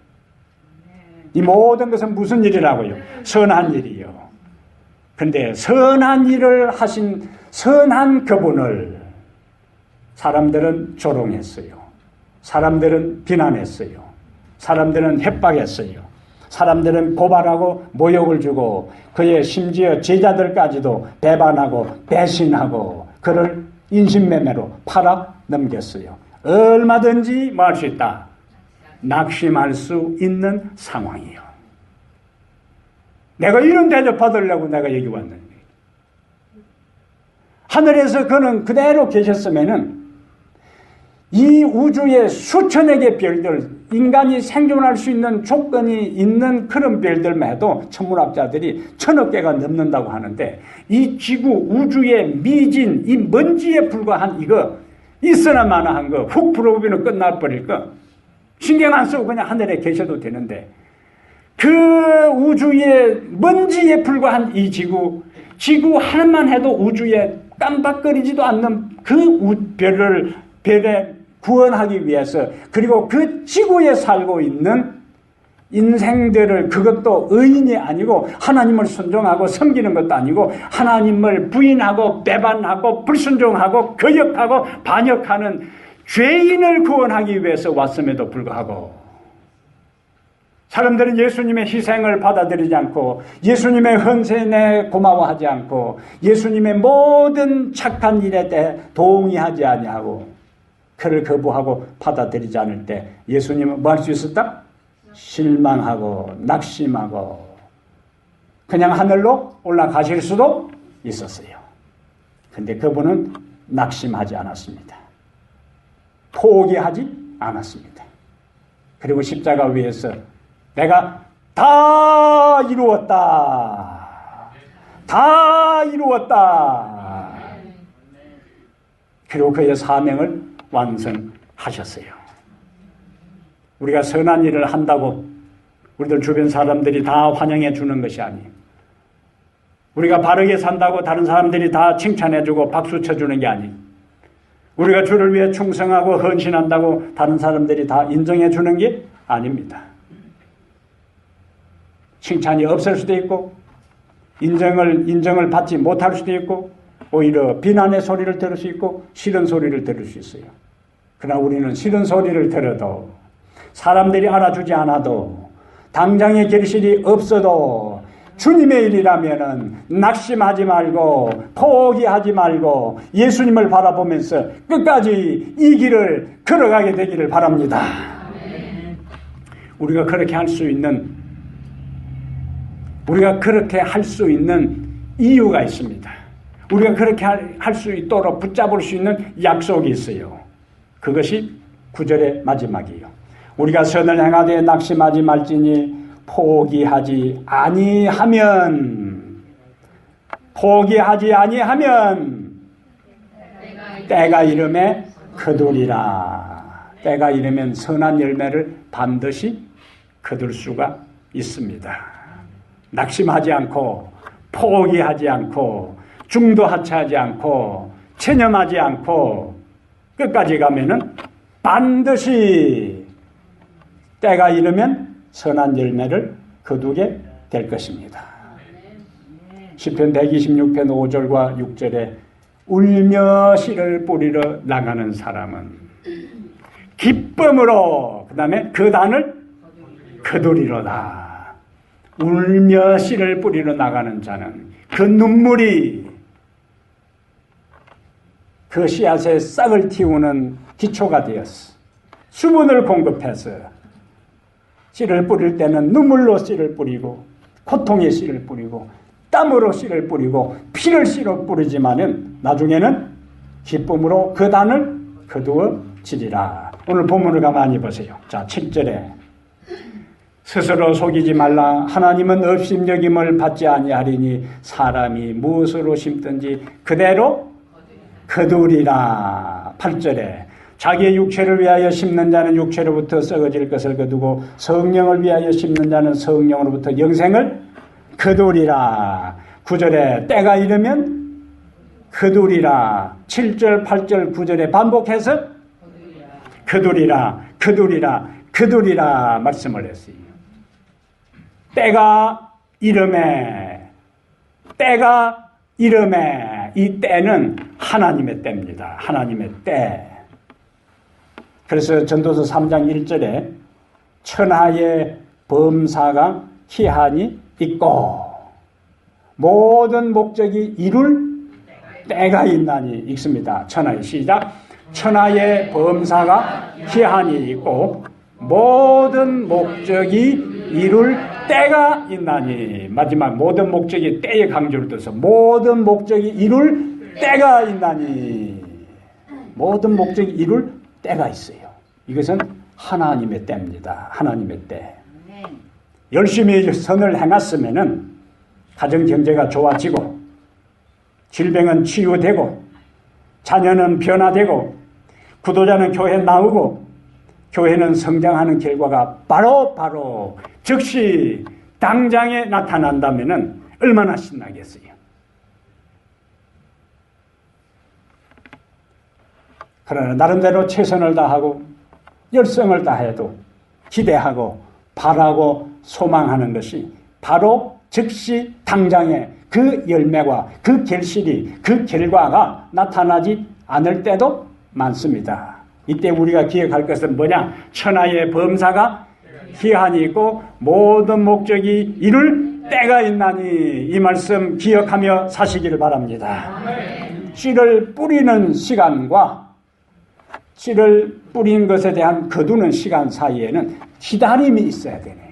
이 모든 것은 무슨 일이라고요? 선한 일이요. 그런데 선한 일을 하신 선한 그분을 사람들은 조롱했어요. 사람들은 비난했어요. 사람들은 협박했어요. 사람들은 고발하고 모욕을 주고 그의 심지어 제자들까지도 배반하고 배신하고 그를 인신매매로 팔아 넘겼어요. 얼마든지 뭐 할 수 있다. 낙심할 수 있는 상황이에요. 내가 이런 대접 받으려고 내가 여기 왔는데 하늘에서 그는 그대로 계셨으면은 이 우주의 수천여 개 별들, 인간이 생존할 수 있는 조건이 있는 그런 별들만 해도 천문학자들이 1000억 개가 넘는다고 하는데 이 지구 우주의 미진, 이 먼지에 불과한 이거 있으나 마나한 거 훅 불어오면 끝나버릴 거 신경 안 쓰고 그냥 하늘에 계셔도 되는데 그 우주의 먼지에 불과한 이 지구 하나만 해도 우주에 깜박거리지도 않는 그 별에 구원하기 위해서 그리고 그 지구에 살고 있는 인생들을 그것도 의인이 아니고 하나님을 순종하고 섬기는 것도 아니고 하나님을 부인하고 배반하고 불순종하고 거역하고 반역하는 죄인을 구원하기 위해서 왔음에도 불구하고 사람들은 예수님의 희생을 받아들이지 않고 예수님의 헌신에 고마워하지 않고 예수님의 모든 착한 일에 대해 동의하지 아니하고 그를 거부하고 받아들이지 않을 때 예수님은 뭐 할 수 있었다? 실망하고 낙심하고 그냥 하늘로 올라가실 수도 있었어요. 근데 그분은 낙심하지 않았습니다. 포기하지 않았습니다. 그리고 십자가 위에서 내가 다 이루었다. 다 이루었다. 그리고 그의 사명을 완성하셨어요. 우리가 선한 일을 한다고 우리들 주변 사람들이 다 환영해 주는 것이 아니에요. 우리가 바르게 산다고 다른 사람들이 다 칭찬해 주고 박수 쳐주는 게 아니에요. 우리가 주를 위해 충성하고 헌신한다고 다른 사람들이 다 인정해 주는 게 아닙니다. 칭찬이 없을 수도 있고 인정을 받지 못할 수도 있고 오히려 비난의 소리를 들을 수 있고 싫은 소리를 들을 수 있어요. 그러나 우리는 싫은 소리를 들어도 사람들이 알아주지 않아도 당장의 결실이 없어도 주님의 일이라면은 낙심하지 말고 포기하지 말고 예수님을 바라보면서 끝까지 이 길을 걸어가게 되기를 바랍니다. 우리가 그렇게 할 수 있는 이유가 있습니다. 우리가 그렇게 할 수 있도록 붙잡을 수 있는 약속이 있어요. 그것이 9절의 마지막이에요. 우리가 선을 행하되 낙심하지 말지니 포기하지 아니하면 때가 이름에 거두리라. 때가 이르면 선한 열매를 반드시 거둘 수가 있습니다. 낙심하지 않고 포기하지 않고 중도하차하지 않고 체념하지 않고 끝까지 가면은 반드시 때가 이르면 선한 열매를 거두게 될 것입니다. 시편 126편 5절과 6절에 울며 씨를 뿌리러 나가는 사람은 기쁨으로 그 다음에 그 단을 거두리로다. 울며 씨를 뿌리러 나가는 자는 그 눈물이 그 씨앗에 싹을 틔우는 기초가 되었어. 수분을 공급해서 씨를 뿌릴 때는 눈물로 씨를 뿌리고 고통의 씨를 뿌리고 땀으로 씨를 뿌리고 피를 씨로 뿌리지만은 나중에는 기쁨으로 그 단을 거두어지리라. 오늘 본문을 가만히 보세요. 자, 7절에 스스로 속이지 말라. 하나님은 업심여김을 받지 아니하리니 사람이 무엇으로 심든지 그대로 거두리라. 8절에 자기의 육체를 위하여 심는 자는 육체로부터 썩어질 것을 거두고 성령을 위하여 심는 자는 성령으로부터 영생을 거두리라. 9절에 때가 이르면 거두리라. 7절, 8절, 9절에 반복해서 거두리라, 거두리라, 거두리라 말씀을 했어요. 때가 이름에, 때가 이름에, 이 때는 하나님의 때입니다. 하나님의 때. 그래서 전도서 3장 1절에 천하의 범사가 희한이 있고 모든 목적이 이룰 때가 있나니 읽습니다. 천하의 시작. 천하의 범사가 희한이 있고 모든 목적이 이룰 때가 있나니. 마지막 모든 목적이 때의 강조를 둬서 모든 목적이 이룰 때가 있나니. 모든 목적이 이룰 때가 있어요. 이것은 하나님의 때입니다. 하나님의 때. 열심히 선을 행했으면은 가정 경제가 좋아지고 질병은 치유되고 자녀는 변화되고 구도자는 교회에 나오고 교회는 성장하는 결과가 바로 즉시 당장에 나타난다면은 얼마나 신나겠어요. 그러나 나름대로 최선을 다하고 열성을 다해도 기대하고 바라고 소망하는 것이 바로 즉시 당장에 그 열매와 그 결실이 그 결과가 나타나지 않을 때도 많습니다. 이때 우리가 기억할 것은 뭐냐? 천하의 범사가 희한이 있고 모든 목적이 이룰 때가 있나니. 이 말씀 기억하며 사시기를 바랍니다. 씨를 뿌리는 시간과 씨를 뿌린 것에 대한 거두는 시간 사이에는 기다림이 있어야 되네요.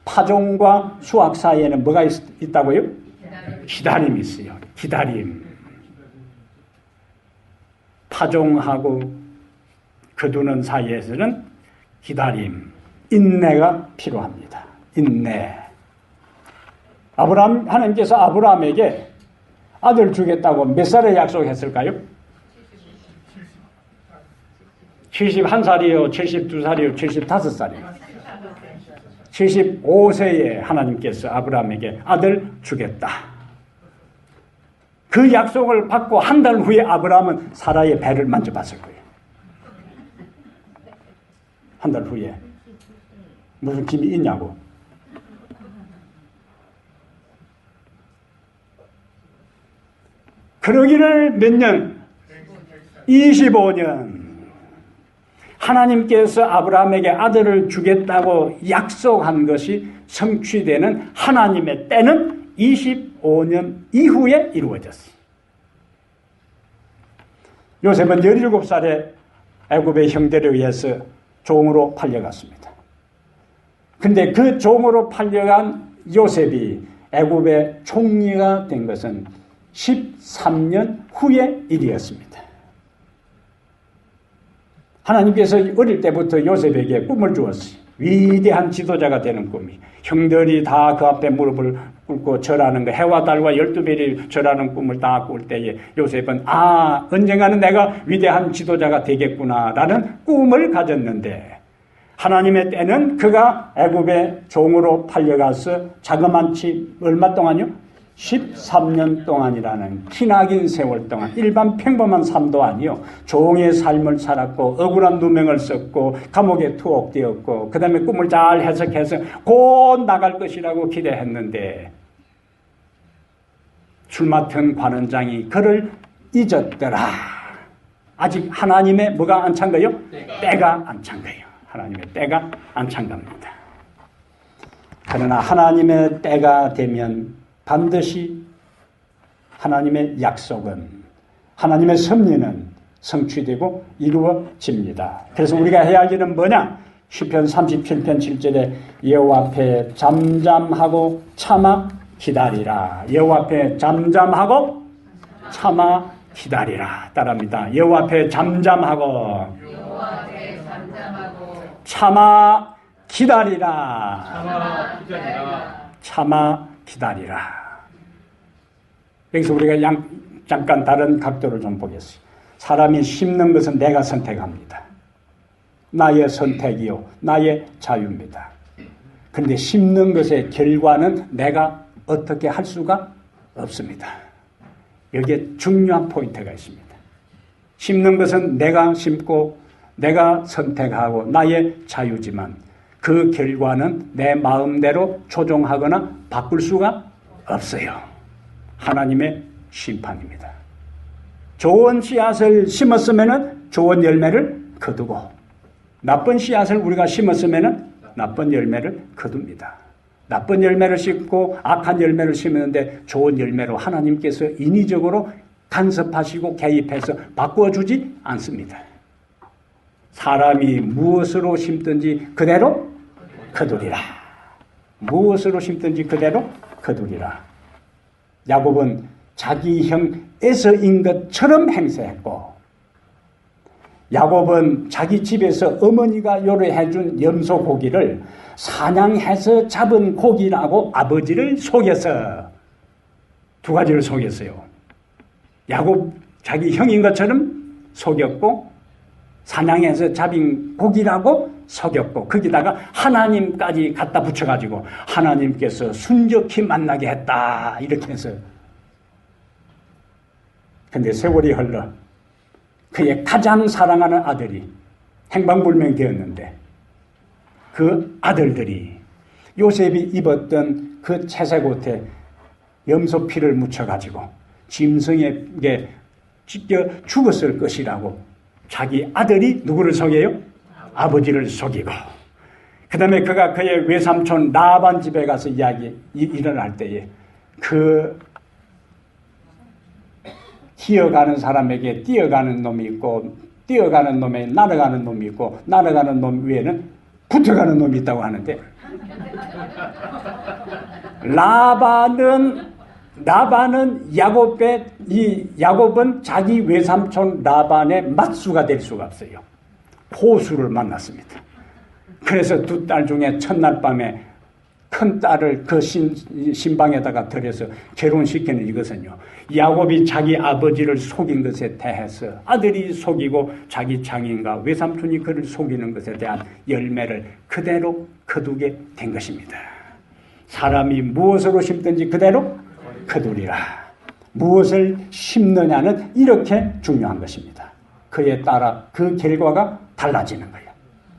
파종과 수확 사이에는 뭐가 있다고요? 기다림이 있어요. 기다림. 파종하고 거두는 사이에서는 기다림, 인내가 필요합니다. 인내. 하나님께서 아브라함에게 아들 주겠다고 몇 살에 약속했을까요? 71살이요, 72살이요, 75살이요. 75세에 하나님께서 아브라함에게 아들 주겠다. 그 약속을 받고 한 달 후에 아브라함은 사라의 배를 만져봤을 거예요. 한 달 후에. 무슨 힘이 있냐고. 그러기를 몇 년? 25년. 하나님께서 아브라함에게 아들을 주겠다고 약속한 것이 성취되는 하나님의 때는 25년 이후에 이루어졌어요. 요셉은 17살에 애굽의 형들에 의해서 종으로 팔려갔습니다. 근데 그 종으로 팔려간 요셉이 애굽의 총리가 된 것은 13년 후의 일이었습니다. 하나님께서 어릴 때부터 요셉에게 꿈을 주었어요. 위대한 지도자가 되는 꿈이. 형들이 다 그 앞에 무릎을 꿇고 절하는 거, 해와 달과 12별이 절하는 꿈을 다 꿀 때에 요셉은 언젠가는 내가 위대한 지도자가 되겠구나라는 꿈을 가졌는데 하나님의 때는 그가 애굽의 종으로 팔려가서 자그만치 얼마 동안요? 13년 동안이라는 기나긴 세월 동안 일반 평범한 삶도 아니요. 종의 삶을 살았고 억울한 누명을 썼고 감옥에 투옥되었고 그 다음에 꿈을 잘 해석해서 곧 나갈 것이라고 기대했는데 술 맡은 관원장이 그를 잊었더라. 아직 하나님의 뭐가 안 찬 거예요? 때가 안 찬 거예요. 하나님의 때가 안 찬 겁니다. 그러나 하나님의 때가 되면 반드시 하나님의 약속은, 하나님의 섭리는 성취되고 이루어집니다. 그래서 우리가 해야 할 일은 뭐냐? 시편 37편 7절에 여호와 앞에 잠잠하고 참아 기다리라. 여호와 앞에 잠잠하고 참아 기다리라. 따라합니다. 여호와 앞에 잠잠하고 참아 기다리라. 참아 기다리라. 여기서 우리가 잠깐 다른 각도를 좀 보겠습니다. 사람이 심는 것은 내가 선택합니다. 나의 선택이요, 나의 자유입니다. 그런데 심는 것의 결과는 내가 어떻게 할 수가 없습니다. 여기에 중요한 포인트가 있습니다. 심는 것은 내가 심고 내가 선택하고 나의 자유지만 그 결과는 내 마음대로 조종하거나 바꿀 수가 없어요. 하나님의 심판입니다. 좋은 씨앗을 심었으면 좋은 열매를 거두고 나쁜 씨앗을 우리가 심었으면 나쁜 열매를 거둡니다. 나쁜 열매를 심고 악한 열매를 심었는데 좋은 열매로 하나님께서 인위적으로 간섭하시고 개입해서 바꾸어주지 않습니다. 사람이 무엇으로 심든지 그대로 거두리라. 무엇으로 심든지 그대로 거두리라. 야곱은 자기 형 에서인 것처럼 행세했고, 야곱은 자기 집에서 어머니가 요리해준 염소 고기를 사냥해서 잡은 고기라고 아버지를 속여서 두 가지를 속였어요. 야곱 자기 형인 것처럼 속였고, 사냥해서 잡은 고기라고 속였고, 거기다가 하나님까지 갖다 붙여가지고 하나님께서 순적히 만나게 했다 이렇게 해서. 근데 세월이 흘러 그의 가장 사랑하는 아들이 행방불명 되었는데, 그 아들들이 요셉이 입었던 그 채색 옷에 염소 피를 묻혀가지고 짐승에게 찢겨 죽었을 것이라고 자기 아들이 누구를 속여요? 아버지를 속이고, 그 다음에 그가 그의 외삼촌 라반 집에 가서 일을 할 때에 그 기어가는 사람에게 뛰어가는 놈이 있고, 뛰어가는 놈에 날아가는 놈이 있고, 날아가는 놈 위에는 붙어가는 놈이 있다고 하는데, 라반은 야곱은 자기 외삼촌 라반의 맞수가 될 수가 없어요. 포수를 만났습니다. 그래서 두 딸 중에 첫날 밤에 큰 딸을 그 신방에다가 들여서 결혼시키는 이것은요, 야곱이 자기 아버지를 속인 것에 대해서 아들이 속이고 자기 장인과 외삼촌이 그를 속이는 것에 대한 열매를 그대로 거두게 된 것입니다. 사람이 무엇으로 심든지 그대로 거두리라. 무엇을 심느냐는 이렇게 중요한 것입니다. 그에 따라 그 결과가 달라지는 거예요.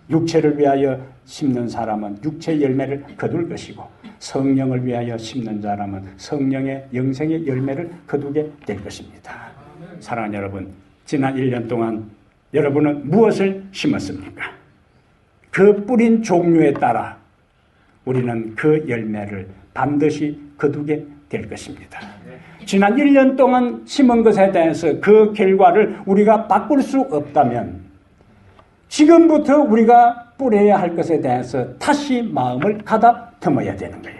육체를 위하여 심는 사람은 육체의 열매를 거둘 것이고, 성령을 위하여 심는 사람은 성령의 영생의 열매를 거두게 될 것입니다. 사랑하는 여러분, 지난 1년 동안 여러분은 무엇을 심었습니까? 그 뿌린 종류에 따라 우리는 그 열매를 반드시 거두게 될 것입니다. 지난 1년 동안 심은 것에 대해서 그 결과를 우리가 바꿀 수 없다면 지금부터 우리가 뿌려야 할 것에 대해서 다시 마음을 가다듬어야 되는 거예요.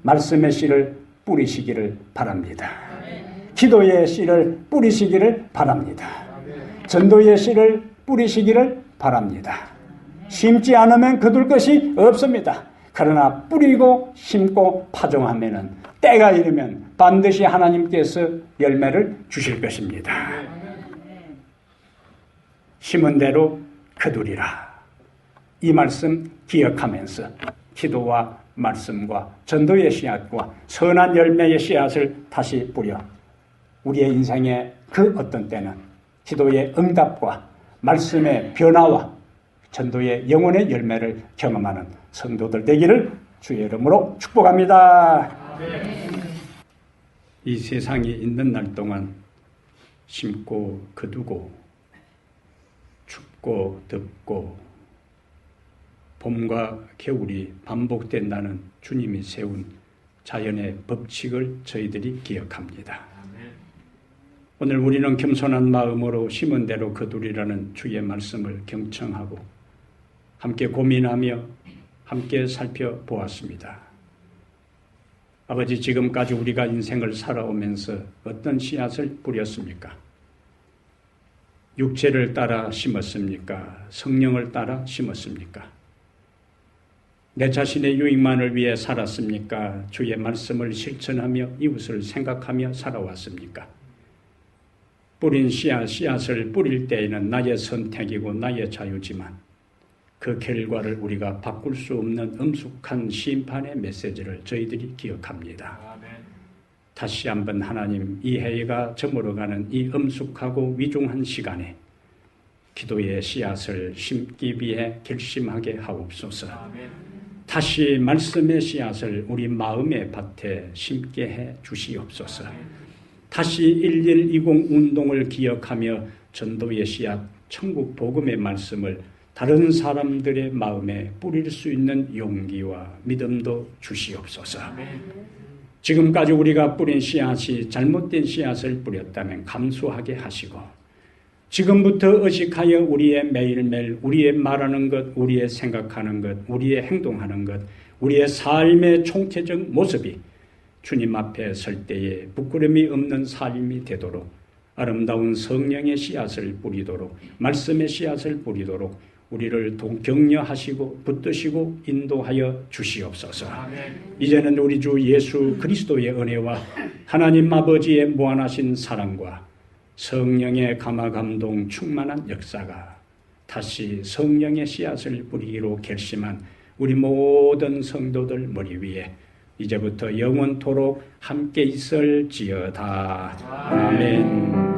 말씀의 씨를 뿌리시기를 바랍니다. 기도의 씨를 뿌리시기를 바랍니다. 전도의 씨를 뿌리시기를 바랍니다. 심지 않으면 거둘 것이 없습니다. 그러나 뿌리고 심고 파종하면은 때가 이르면 반드시 하나님께서 열매를 주실 것입니다. 심은 대로 거두리라. 이 말씀 기억하면서 기도와 말씀과 전도의 씨앗과 선한 열매의 씨앗을 다시 뿌려 우리의 인생의 그 어떤 때는 기도의 응답과 말씀의 변화와 전도의 영혼의 열매를 경험하는 성도들 되기를 주의 이름으로 축복합니다. 이 세상에 있는 날 동안 심고 거두고 춥고 덥고 봄과 겨울이 반복된다는 주님이 세운 자연의 법칙을 저희들이 기억합니다. 오늘 우리는 겸손한 마음으로 심은 대로 거두리라는 주의 말씀을 경청하고 함께 고민하며 함께 살펴보았습니다. 아버지, 지금까지 우리가 인생을 살아오면서 어떤 씨앗을 뿌렸습니까? 육체를 따라 심었습니까? 성령을 따라 심었습니까? 내 자신의 유익만을 위해 살았습니까? 주의 말씀을 실천하며 이웃을 생각하며 살아왔습니까? 뿌린 씨앗을 뿌릴 때에는 나의 선택이고 나의 자유지만 그 결과를 우리가 바꿀 수 없는 엄숙한 심판의 메시지를 저희들이 기억합니다. 다시 한번 하나님, 이 해가 저물어가는 이 엄숙하고 위중한 시간에 기도의 씨앗을 심기 위해 결심하게 하옵소서. 다시 말씀의 씨앗을 우리 마음의 밭에 심게 해 주시옵소서. 다시 1120 운동을 기억하며 전도의 씨앗, 천국 복음의 말씀을 다른 사람들의 마음에 뿌릴 수 있는 용기와 믿음도 주시옵소서. 지금까지 우리가 뿌린 씨앗이 잘못된 씨앗을 뿌렸다면 감수하게 하시고, 지금부터 의식하여 우리의 매일매일 우리의 말하는 것, 우리의 생각하는 것, 우리의 행동하는 것, 우리의 삶의 총체적 모습이 주님 앞에 설 때에 부끄러움이 없는 삶이 되도록 아름다운 성령의 씨앗을 뿌리도록, 말씀의 씨앗을 뿌리도록 우리를 격려하시고 붙드시고 인도하여 주시옵소서. 이제는 우리 주 예수 그리스도의 은혜와 하나님 아버지의 무한하신 사랑과 성령의 감화감동 충만한 역사가 다시 성령의 씨앗을 뿌리기로 결심한 우리 모든 성도들 머리 위에 이제부터 영원토록 함께 있을지어다. 아멘.